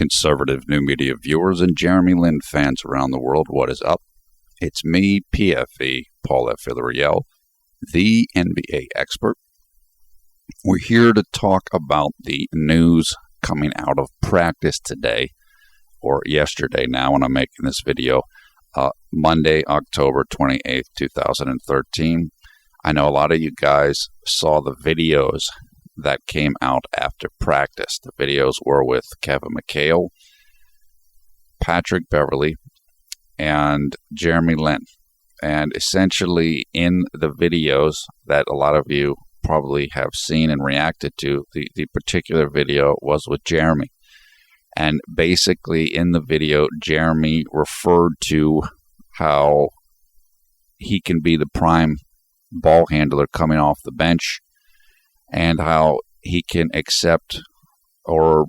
conservative new media viewers and Jeremy Lin fans around the world, what is up? It's me, PFE, Paul F. Villarreal, the NBA expert. We're here to talk about the news coming out of practice today, or yesterday now when I'm making this video, Monday, October 28th, 2013. I know a lot of you guys saw the videos that came out after practice. The videos were with Kevin McHale, Patrick Beverley, and Jeremy Lin. And essentially in the videos that a lot of you probably have seen and reacted to, the particular video was with Jeremy. And basically in the video, Jeremy referred to how he can be the prime ball handler coming off the bench, and how he can accept or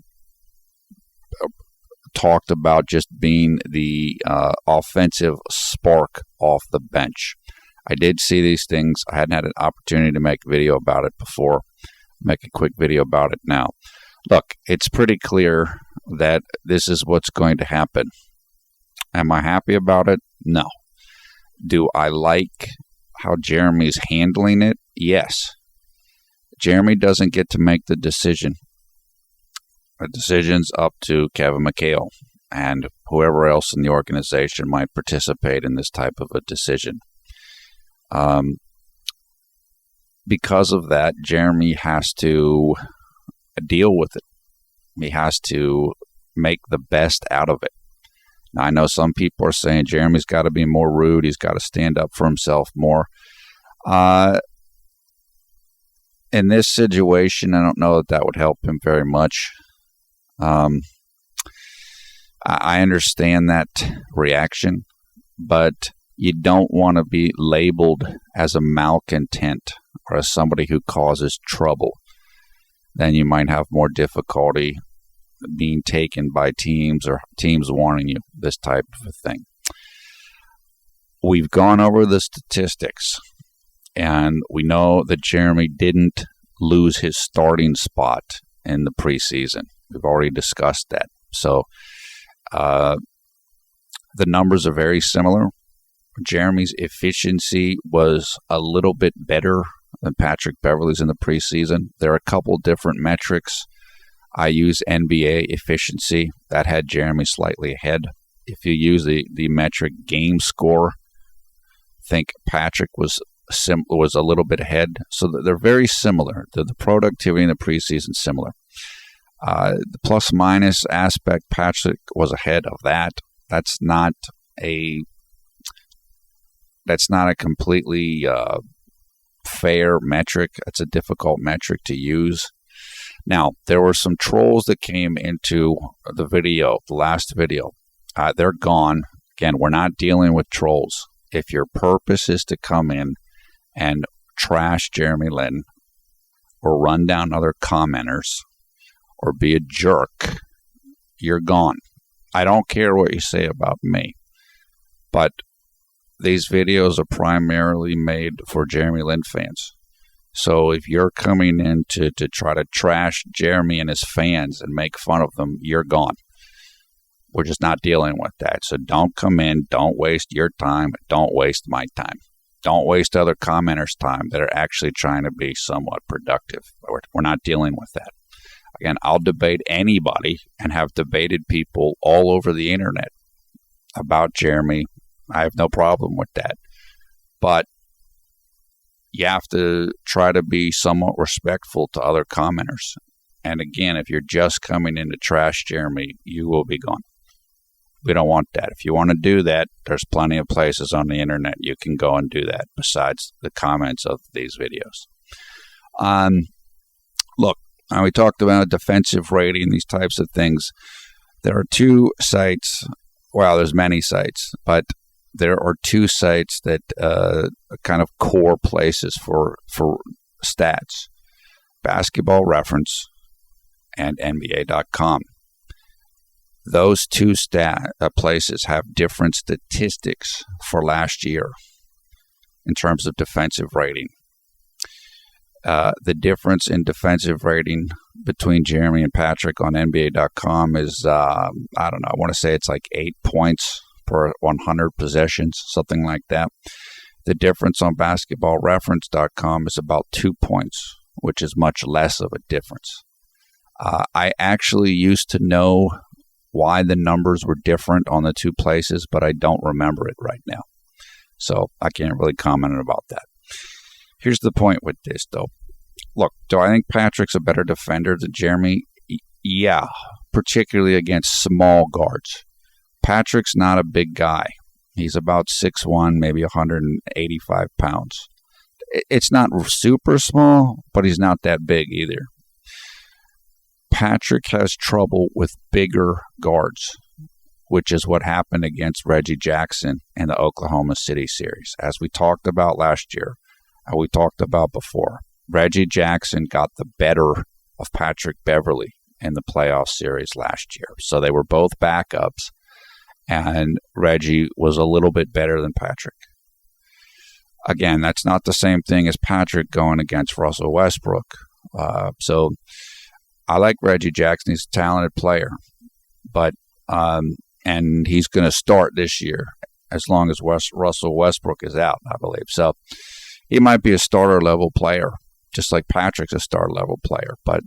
talked about just being the offensive spark off the bench. I did see these things. I hadn't had an opportunity to make a video about it before. Make a quick video about it now. Look, it's pretty clear that this is what's going to happen. Am I happy about it? No. Do I like how Jeremy's handling it? Yes. Jeremy doesn't get to make the decision. The decision's up to Kevin McHale and whoever else in the organization might participate in this type of a decision. Because of that, Jeremy has to deal with it. He has to make the best out of it. Now, I know some people are saying Jeremy's got to be more rude. He's got to stand up for himself more. In this situation, I don't know that would help him very much. I understand that reaction, but you don't want to be labeled as a malcontent or as somebody who causes trouble. Then you might have more difficulty being taken by teams or teams warning you, this type of a thing. We've gone over the statistics, and we know that Jeremy didn't lose his starting spot in the preseason. We've already discussed that. So the numbers are very similar. Jeremy's efficiency was a little bit better than Patrick Beverley's in the preseason. There are a couple different metrics. I use NBA efficiency. That had Jeremy slightly ahead. If you use the metric game score, I think Patrick was a little bit ahead. So they're very similar. The productivity in the preseason similar. The plus-minus aspect, Patrick was ahead of that. That's not a completely fair metric. It's a difficult metric to use. Now, there were some trolls that came into the video, the last video. They're gone. Again, we're not dealing with trolls. If your purpose is to come in and trash Jeremy Lin or run down other commenters or be a jerk, you're gone. I don't care what you say about me, but these videos are primarily made for Jeremy Lin fans. So if you're coming in to try to trash Jeremy and his fans and make fun of them, you're gone. We're just not dealing with that. So don't come in. Don't waste your time. Don't waste my time. Don't waste other commenters' time that are actually trying to be somewhat productive. We're not dealing with that. Again, I'll debate anybody and have debated people all over the internet about Jeremy. I have no problem with that. But you have to try to be somewhat respectful to other commenters. And again, if you're just coming in to trash Jeremy, you will be gone. We don't want that. If you want to do that, there's plenty of places on the internet you can go and do that besides the comments of these videos. Look, we talked about defensive rating, these types of things. There are two sites. Well, there's many sites, but there are two sites that are kind of core places for stats: Basketball Reference and NBA.com. Those two places have different statistics for last year in terms of defensive rating. The difference in defensive rating between Jeremy and Patrick on NBA.com is, I don't know, I want to say it's like 8 points per 100 possessions, something like that. The difference on basketballreference.com is about 2 points, which is much less of a difference. I actually used to know why the numbers were different on the two places, but I don't remember it right now. So I can't really comment about that. Here's the point with this, though. Look, do I think Patrick's a better defender than Jeremy? Yeah, particularly against small guards. Patrick's not a big guy. He's about 6'1", maybe 185 pounds. It's not super small, but he's not that big either. Patrick has trouble with bigger guards, which is what happened against Reggie Jackson in the Oklahoma City series. As we talked about last year, and we talked about before, Reggie Jackson got the better of Patrick Beverley in the playoff series last year. So they were both backups, and Reggie was a little bit better than Patrick. Again, that's not the same thing as Patrick going against Russell Westbrook. So I like Reggie Jackson. He's a talented player, but and he's going to start this year as long as Russell Westbrook is out, I believe. So he might be a starter-level player, just like Patrick's a starter-level player. But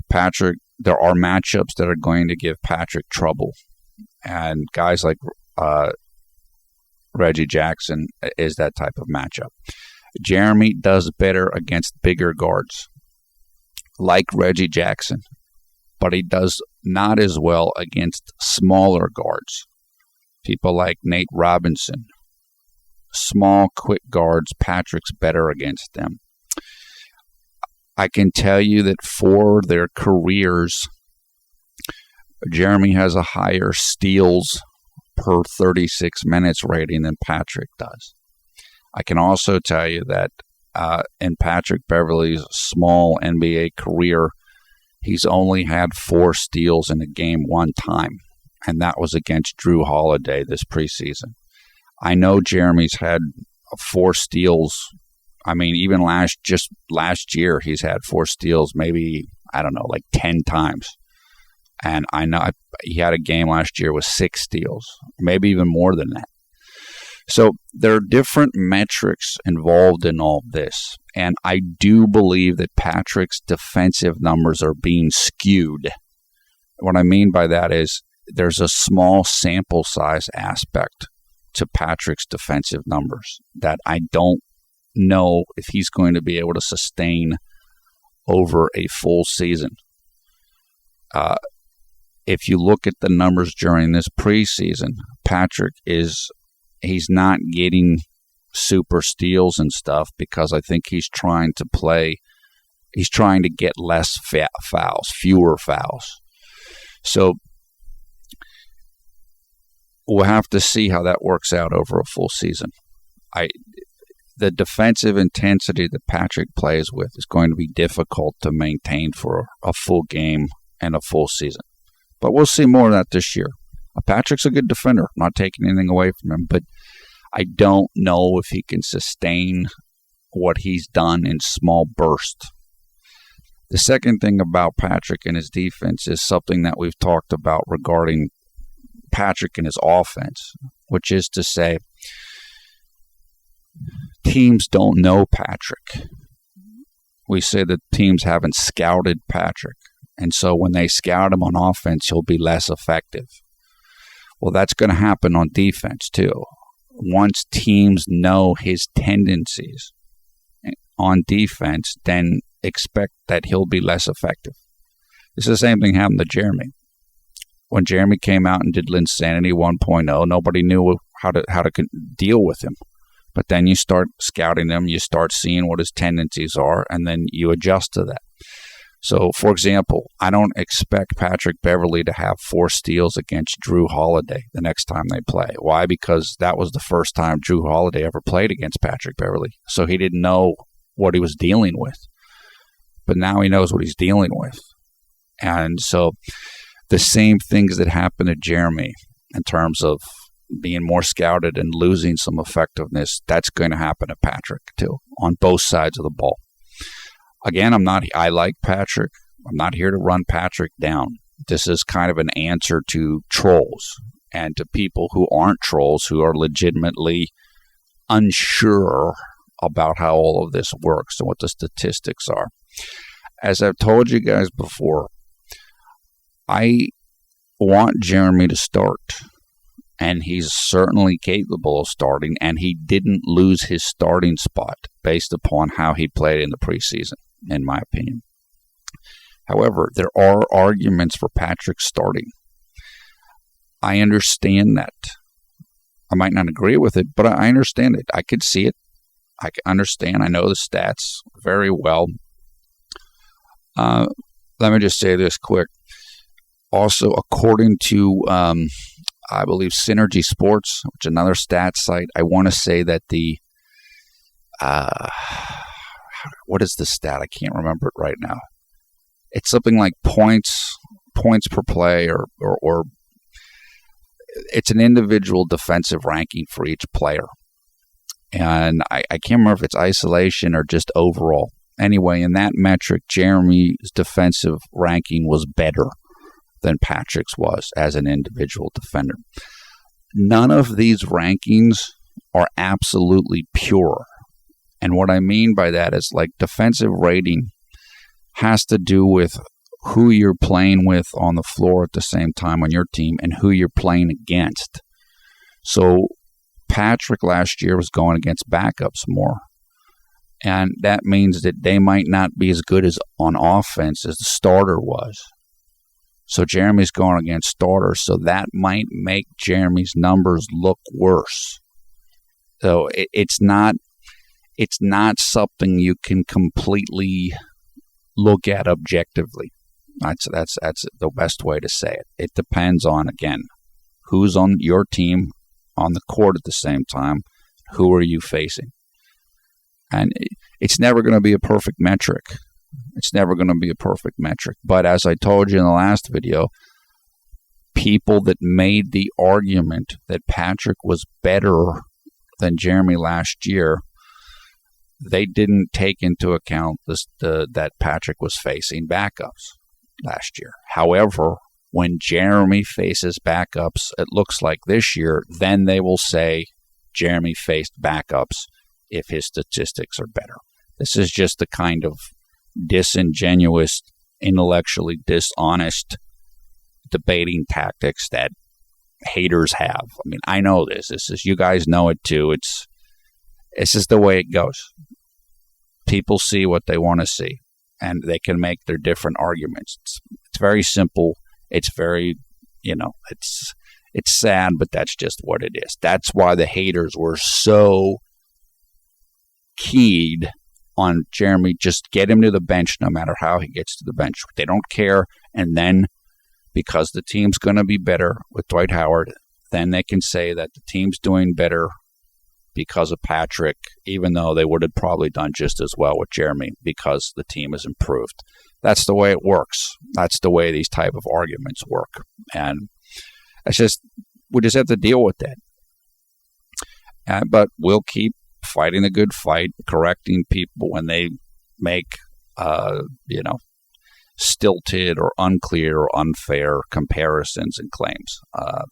Patrick, there are matchups that are going to give Patrick trouble. And guys like Reggie Jackson is that type of matchup. Jeremy does better against bigger guards, like Reggie Jackson, but he does not as well against smaller guards. People like Nate Robinson. Small, quick guards, Patrick's better against them. I can tell you that for their careers, Jeremy has a higher steals per 36 minutes rating than Patrick does. I can also tell you that in Patrick Beverley's small NBA career, he's only had 4 steals in a game one time, and that was against Drew Holiday this preseason. I know Jeremy's had 4 steals. I mean, even last year, he's had 4 steals, maybe, I don't know, like 10 times. And I know he had a game last year with 6 steals, maybe even more than that. So there are different metrics involved in all this. And I do believe that Patrick's defensive numbers are being skewed. What I mean by that is there's a small sample size aspect to Patrick's defensive numbers that I don't know if he's going to be able to sustain over a full season. If you look at the numbers during this preseason, Patrick he's not getting super steals and stuff because I think he's trying to get less fouls, fewer fouls. So we'll have to see how that works out over a full season. The defensive intensity that Patrick plays with is going to be difficult to maintain for a full game and a full season. But we'll see more of that this year. Patrick's a good defender. I'm not taking anything away from him, but I don't know if he can sustain what he's done in small bursts. The second thing about Patrick and his defense is something that we've talked about regarding Patrick and his offense, which is to say, teams don't know Patrick. We say that teams haven't scouted Patrick. And so when they scout him on offense, he'll be less effective. Well, that's going to happen on defense too. Once teams know his tendencies on defense, then expect that he'll be less effective. It's the same thing happened to Jeremy. When Jeremy came out and did Linsanity 1.0, nobody knew how to deal with him. But then you start scouting him, you start seeing what his tendencies are, and then you adjust to that. So, for example, I don't expect Patrick Beverley to have 4 steals against Drew Holiday the next time they play. Why? Because that was the first time Drew Holiday ever played against Patrick Beverley. So he didn't know what he was dealing with. But now he knows what he's dealing with. And so the same things that happened to Jeremy in terms of being more scouted and losing some effectiveness, that's going to happen to Patrick too, on both sides of the ball. Again, I like Patrick. I'm not here to run Patrick down. This is kind of an answer to trolls and to people who aren't trolls, who are legitimately unsure about how all of this works and what the statistics are. As I've told you guys before, I want Jeremy to start, and he's certainly capable of starting, and he didn't lose his starting spot based upon how he played in the preseason, in my opinion. However, there are arguments for Patrick starting. I understand that. I might not agree with it, but I understand it. I could see it. I can understand. I know the stats very well. Let me just say this quick. Also, according to, I believe, Synergy Sports, which is another stats site, I want to say that the, what is the stat? I can't remember it right now. It's something like points per play, or it's an individual defensive ranking for each player. And I can't remember if it's isolation or just overall. Anyway, in that metric, Jeremy's defensive ranking was better than Patrick's was as an individual defender. None of these rankings are absolutely pure. And what I mean by that is, like, defensive rating has to do with who you're playing with on the floor at the same time on your team and who you're playing against. So Patrick last year was going against backups more. And that means that they might not be as good as on offense as the starter was. So Jeremy's going against starters, so that might make Jeremy's numbers look worse. So it's not something you can completely look at objectively. That's the best way to say it. It depends on, again, who's on your team on the court at the same time. Who are you facing? And it's never going to be a perfect metric. It's never going to be a perfect metric. But as I told you in the last video, people that made the argument that Patrick was better than Jeremy last year, they didn't take into account that Patrick was facing backups last year. However, when Jeremy faces backups, it looks like this year, then they will say Jeremy faced backups if his statistics are better. This is just the kind of disingenuous, intellectually dishonest debating tactics that haters have. I mean, I know this. This is, you guys know it too. It's just the way it goes. People see what they want to see, and they can make their different arguments. It's very simple. It's very, it's sad, but that's just what it is. That's why the haters were so keyed on Jeremy. Just get him to the bench no matter how he gets to the bench. They don't care. And then because the team's going to be better with Dwight Howard, then they can say that the team's doing better because of Patrick, even though they would have probably done just as well with Jeremy because the team has improved. That's the way it works. That's the way these type of arguments work. And it's just, we just have to deal with that. But we'll keep fighting a good fight, correcting people when they make, stilted or unclear or unfair comparisons and claims.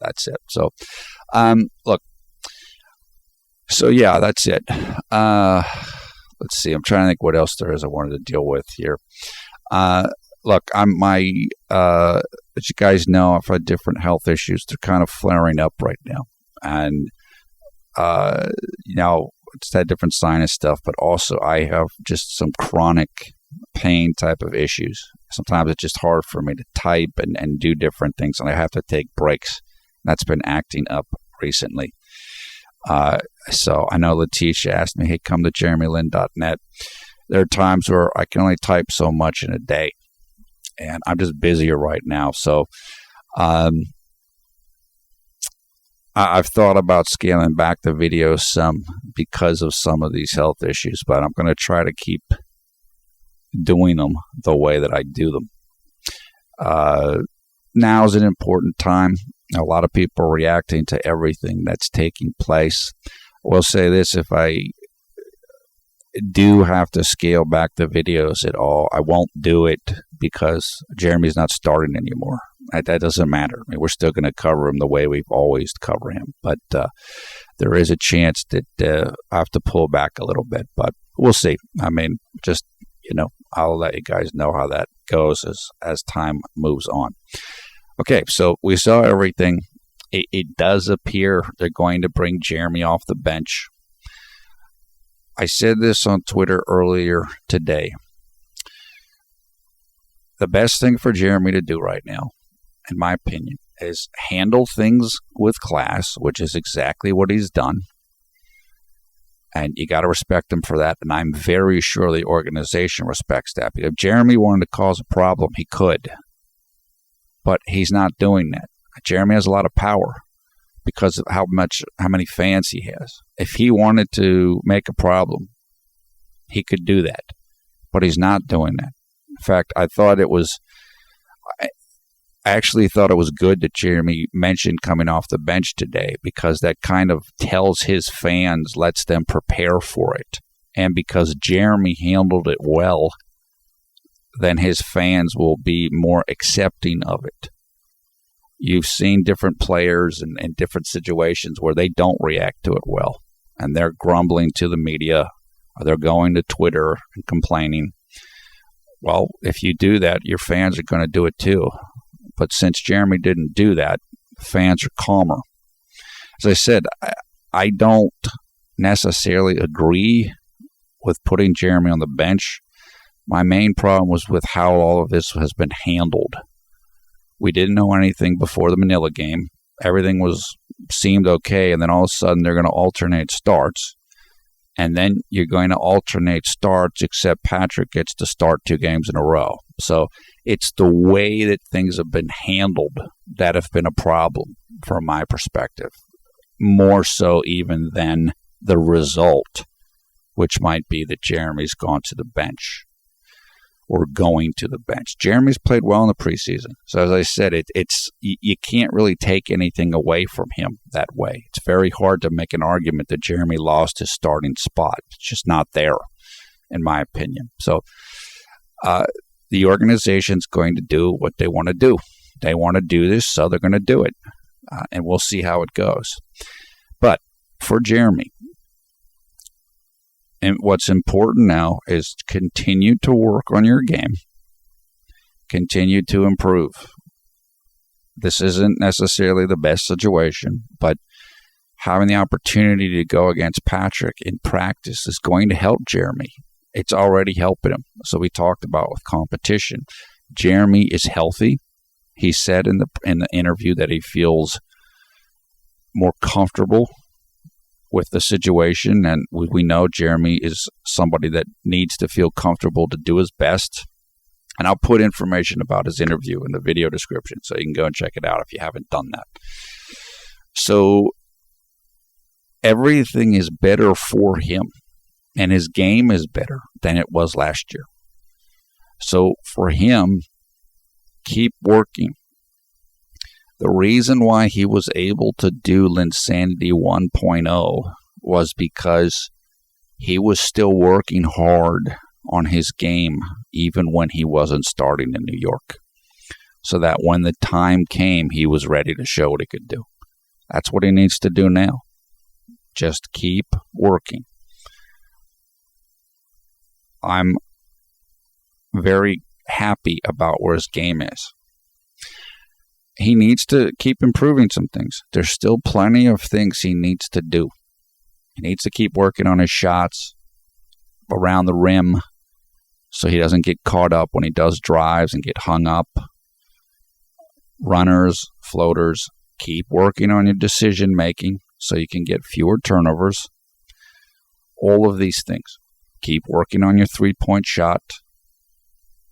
That's it. So, look. So, yeah, that's it. Let's see. I'm trying to think what else there is I wanted to deal with here. Look, as you guys know, I've had different health issues. They're kind of flaring up right now. And, it's that different sinus stuff, but also I have just some chronic pain type of issues. Sometimes it's just hard for me to type and do different things, and I have to take breaks. That's been acting up recently. So I know Letitia asked me, hey, come to jeremylin.net. There are times where I can only type so much in a day, and I'm just busier right now. So I've thought about scaling back the videos some because of some of these health issues, but I'm going to try to keep doing them the way that I do them. Now is an important time. A lot of people are reacting to everything that's taking place. I will say this, do have to scale back the videos at all. I won't do it because Jeremy's not starting anymore. That doesn't matter. I mean, we're still going to cover him the way we've always covered him. But there is a chance that I have to pull back a little bit. But we'll see. I mean, just, I'll let you guys know how that goes as time moves on. Okay, so we saw everything. It does appear they're going to bring Jeremy off the bench. I said this on Twitter earlier today. The best thing for Jeremy to do right now, in my opinion, is handle things with class, which is exactly what he's done. And you got to respect him for that. And I'm very sure the organization respects that. If Jeremy wanted to cause a problem, he could. But he's not doing that. Jeremy has a lot of power because of how many fans he has. If he wanted to make a problem, he could do that. But he's not doing that. In fact, I actually thought it was good that Jeremy mentioned coming off the bench today, because that kind of tells his fans, lets them prepare for it. And because Jeremy handled it well, then his fans will be more accepting of it. You've seen different players in different situations where they don't react to it well, and they're grumbling to the media, or they're going to Twitter and complaining. Well, if you do that, your fans are going to do it too. But since Jeremy didn't do that, fans are calmer. As I said, I don't necessarily agree with putting Jeremy on the bench. My main problem was with how all of this has been handled. We didn't know anything before the Manila game. Everything seemed okay, and then all of a sudden they're going to alternate starts. And then you're going to alternate starts, except Patrick gets to start 2 games in a row. So it's the way that things have been handled that have been a problem from my perspective, more so even than the result, which might be that Jeremy's gone to the bench or going to the bench. Jeremy's played well in the preseason. So as I said, you can't really take anything away from him that way. It's very hard to make an argument that Jeremy lost his starting spot. It's just not there, in my opinion. So the organization's going to do what they want to do. They want to do this, so they're going to do it. And we'll see how it goes. But for Jeremy, and what's important now is continue to work on your game. Continue to improve. This isn't necessarily the best situation, but having the opportunity to go against Patrick in practice is going to help Jeremy. It's already helping him. So we talked about with competition. Jeremy is healthy. He said in the interview that he feels more comfortable with the situation, and we know Jeremy is somebody that needs to feel comfortable to do his best. And I'll put information about his interview in the video description, so you can go and check it out if you haven't done that. So everything is better for him, and his game is better than it was last year. So for him, keep working. The reason why he was able to do Linsanity 1.0 was because he was still working hard on his game even when he wasn't starting in New York. So that when the time came, he was ready to show what he could do. That's what he needs to do now. Just keep working. I'm very happy about where his game is. He needs to keep improving some things. There's still plenty of things he needs to do. He needs to keep working on his shots around the rim so he doesn't get caught up when he does drives and get hung up. Runners, floaters, keep working on your decision making so you can get fewer turnovers. All of these things. Keep working on your three-point shot,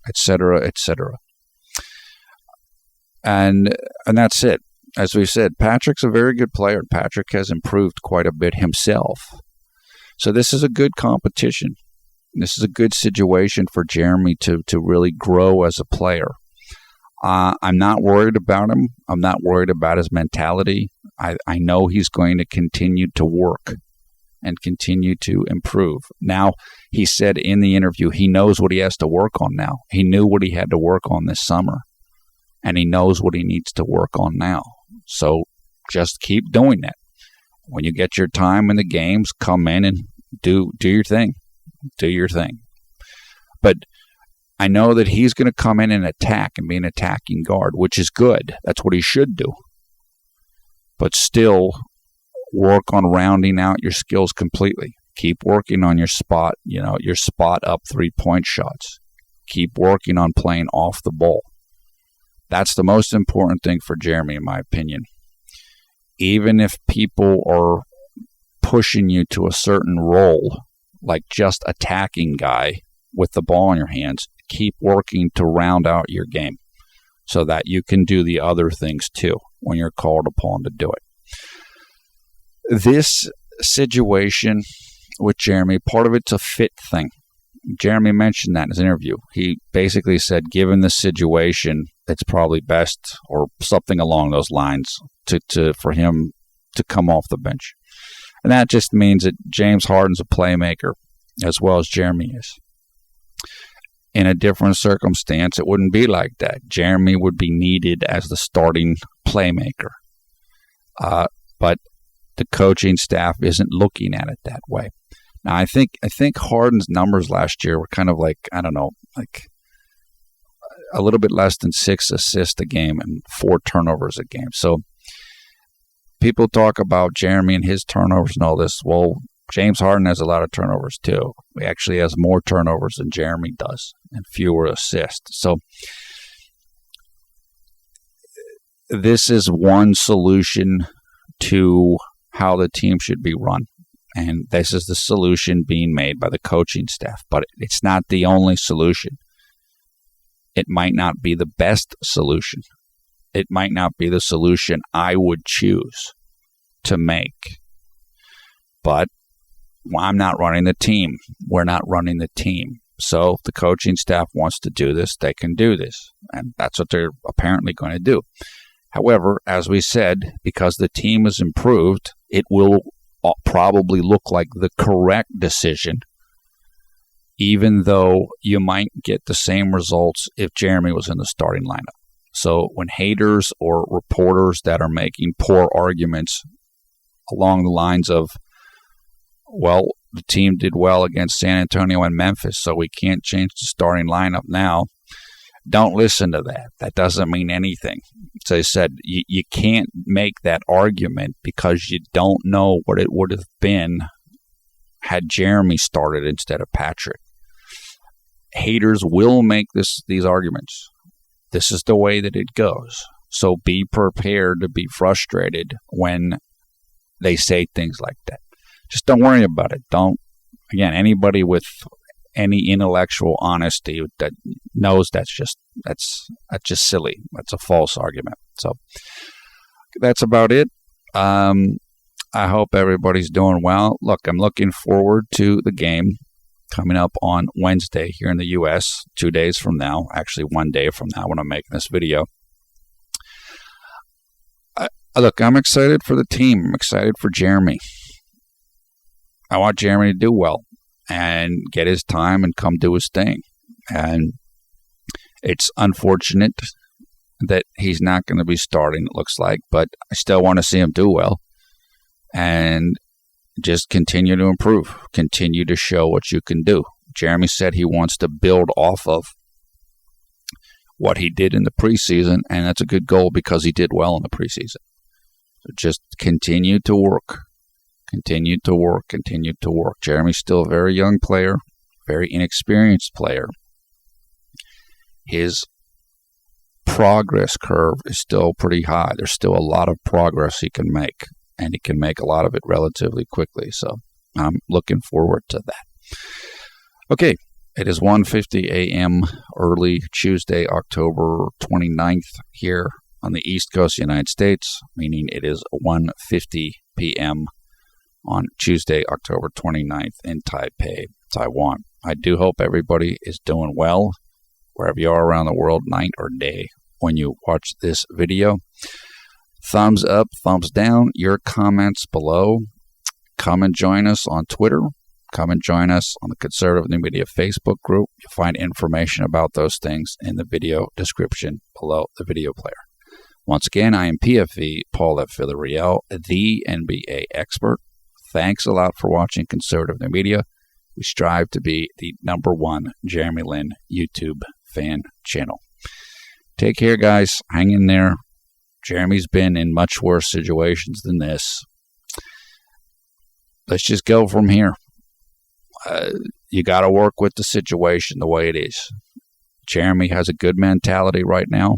etc., etc. And that's it. As we've said, Patrick's a very good player. Patrick has improved quite a bit himself. So this is a good competition. This is a good situation for Jeremy to really grow as a player. I'm not worried about him. I'm not worried about his mentality. I know he's going to continue to work. and continue to improve. Now, he said in the interview, he knows what he has to work on now. He knew what he had to work on this summer, and he knows what he needs to work on now. So just keep doing that. When you get your time in the games, come in and do your thing. Do your thing. But I know that he's going to come in and attack and be an attacking guard, which is good. That's what he should do. But still, work on rounding out your skills completely. Keep working on your spot up 3-point shots. Keep working on playing off the ball. That's the most important thing for Jeremy, in my opinion. Even if people are pushing you to a certain role, like just attacking guy with the ball in your hands, keep working to round out your game so that you can do the other things too when you're called upon to do it. This situation with Jeremy, part of it's a fit thing. Jeremy mentioned that in his interview. He basically said, given the situation, it's probably best, or something along those lines, for him to come off the bench. And that just means that James Harden's a playmaker as well as Jeremy is. In a different circumstance, it wouldn't be like that. Jeremy would be needed as the starting playmaker. But the coaching staff isn't looking at it that way. Now, I think Harden's numbers last year were kind of like, I don't know, like a little bit less than 6 assists a game and 4 turnovers a game. So people talk about Jeremy and his turnovers and all this. Well, James Harden has a lot of turnovers too. He actually has more turnovers than Jeremy does and fewer assists. So this is one solution to how the team should be run. And this is the solution being made by the coaching staff. But it's not the only solution. It might not be the best solution. It might not be the solution I would choose to make. But I'm not running the team. We're not running the team. So if the coaching staff wants to do this, they can do this. And that's what they're apparently going to do. However, as we said, because the team has improved, it will probably look like the correct decision, even though you might get the same results if Jeremy was in the starting lineup. So when haters or reporters that are making poor arguments along the lines of, well, the team did well against San Antonio and Memphis, so we can't change the starting lineup now, don't listen to that. That doesn't mean anything. So I said, you can't make that argument because you don't know what it would have been had Jeremy started instead of Patrick. Haters will make these arguments. This is the way that it goes. So be prepared to be frustrated when they say things like that. Just don't worry about it. Anybody with any intellectual honesty that knows that's just silly. That's a false argument. So that's about it. I hope everybody's doing well. Look, I'm looking forward to the game coming up on Wednesday here in the U.S., 2 days from now, actually 1 day from now when I'm making this video. Look, I'm excited for the team. I'm excited for Jeremy. I want Jeremy to do well and get his time and come do his thing. And it's unfortunate that he's not going to be starting, it looks like, but I still want to see him do well and just continue to improve, continue to show what you can do. Jeremy said he wants to build off of what he did in the preseason, and that's a good goal because he did well in the preseason. So just continue to work. Continue to work. Jeremy's still a very young player, very inexperienced player. His progress curve is still pretty high. There's still a lot of progress he can make, and he can make a lot of it relatively quickly. So I'm looking forward to that. Okay, it is 1:50 a.m. early Tuesday, October 29th here on the East Coast of the United States, meaning it is 1:50 p.m. on Tuesday, October 29th in Taipei, Taiwan. I do hope everybody is doing well, wherever you are around the world, night or day, when you watch this video. Thumbs up, thumbs down, your comments below. come and join us on Twitter. Come and join us on the Conservative New Media Facebook group. You'll find information about those things in the video description below the video player. Once again, I am PFV Paul F. Villarreal, the NBA expert. Thanks a lot for watching Conservative New Media. We strive to be the #1 Jeremy Lin YouTube fan channel. Take care, guys. Hang in there. Jeremy's been in much worse situations than this. Let's just go from here. You got to work with the situation the way it is. Jeremy has a good mentality right now.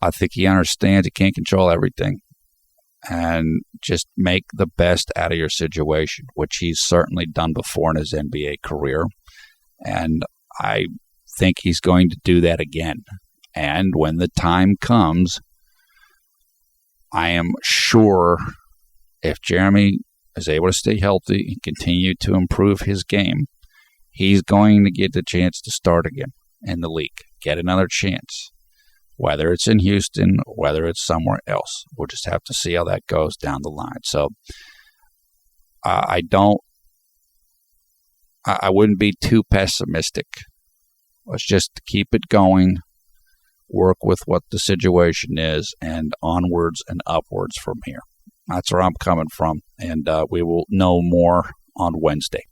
I think he understands he can't control everything. And just make the best out of your situation, which he's certainly done before in his NBA career. And I think he's going to do that again. And when the time comes, I am sure if Jeremy is able to stay healthy and continue to improve his game, he's going to get the chance to start again in the league, get another chance, whether it's in Houston, whether it's somewhere else. We'll just have to see how that goes down the line. So I wouldn't be too pessimistic. Let's just keep it going, work with what the situation is, and onwards and upwards from here. That's where I'm coming from, and we will know more on Wednesday.